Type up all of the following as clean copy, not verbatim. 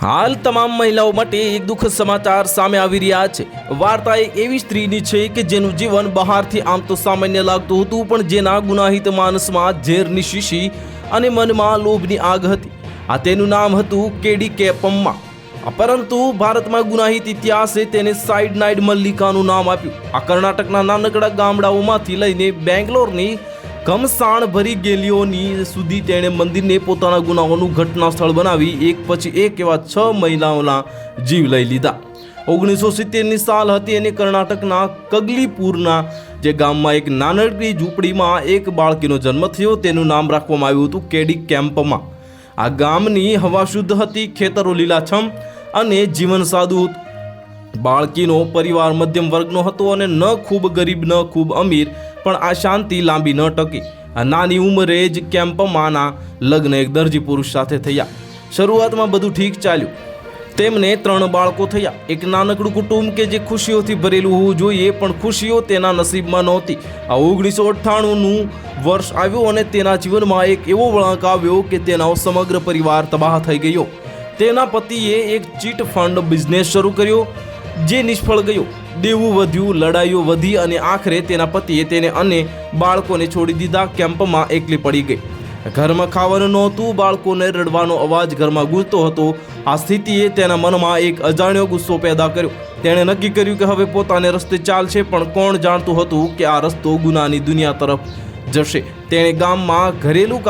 હાલ તમામ મહિલાઓ માટે એક દુઃખદ સમાચાર સામે આવી રહ્યા છે। વાર્તા એક એવી સ્ત્રીની છે કે જેનું જીવન બહારથી આમ તો સામાન્ય લાગતું હતું, પણ જેના ગુનાહિત માનસમાં ઝેરની શીશી અને મનમાં લોભની આગ હતી। આ તેનું નામ હતું કેડી કેપમ્મા, પરંતુ ભારતમાં ગુનાહિત ઇતિહાસે તેને સાઇનાઇડ મલ્લિકાનું નામ આપ્યું। આ કર્ણાટકના નાનકડા ગામડાઓમાંથી લઈને બેંગ્લોરની ઘમસાણ ભરી ગેલીઓની સુધી તેણે મંદિરને પોતાના ગુનાઓનું ઘટના સ્થળ બનાવી એક પછી એક એવા 6 મહિલાઓના જીવ લઈ લીધા। 1970ની સાલ હતી અને કર્ણાટકના કગલીપુરના જે ગામમાં એક નાનકડી ઝૂંપડીમાં એક બાળકીનો જન્મ થયો। તેનું નામ રાખવામાં આવ્યું હતું કેડી કેમ્પમાં। આ ગામની હવા શુદ્ધ હતી, ખેતરો લીલાછમ અને જીવન સાદું હતું। બાળકીનો પરિવાર મધ્યમ વર્ગનો હતો અને ન ખૂબ ગરીબ ન ખૂબ અમીર, પણ આ શાંતિ લાંબી ન ટકી। આ નાની ઉંમરે જ કેમ્પમાંના લગ્ન એક દરજી પુરુષ સાથે થયા। શરૂઆતમાં બધું ઠીક ચાલ્યું, તેમને 3 બાળકો થયા। એક નાનકડું કુટુંબ કે જે ખુશીઓથી ભરેલું હોવું જોઈએ, પણ ખુશીઓ તેના નસીબમાં નહોતી। આ 1998નું વર્ષ આવ્યું અને તેના જીવનમાં એક એવો વળાંક આવ્યો કે તેનો સમગ્ર પરિવાર તબાહ થઈ ગયો। તેના પતિએ એક ચીટ ફંડ બિઝનેસ શરૂ કર્યો જે નિષ્ફળ ગયો। દેવું વધ્યું, લડાઈઓ વધી અને આખરે તેના પતિએ તેને અને બાળકોને છોડી દીધા। કેમ્પમાં એકલી પડી ગઈ। ઘરમાં ખાવાનું નહોતું, બાળકોને રડવાનો અવાજ ઘરમાં ગૂંજતો હતો। આ સ્થિતિએ તેના મનમાં એક અજાણ્યો ગુસ્સો પેદા કર્યો। તેણે નક્કી કર્યું કે હવે પોતાને રસ્તે ચાલશે, પણ કોણ જાણતું હતું કે આ રસ્તો ગુનાની દુનિયા તરફ જશે। તેણે ગામમાં ઘરેલું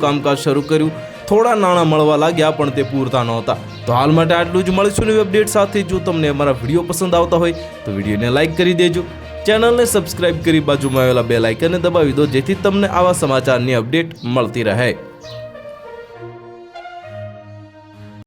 કામકાજ શરૂ કર્યું। થોડા નાણાં મળવા લાગ્યા, પણ તે પૂરતા નહોતા। તો હાલ માટે આટલું જ। મળીશું નવી અપડેટ સાથે। જો તમને અમારા વિડીયો પસંદ આવતા હોય તો વિડીયોને લાઇક કરી દેજો, ચેનલને સબસ્ક્રાઇબ કરી બાજુમાં આવેલા બેલ આઇકનને દબાવી દો, જેથી તમને આવા સમાચારની અપડેટ મળતી રહે।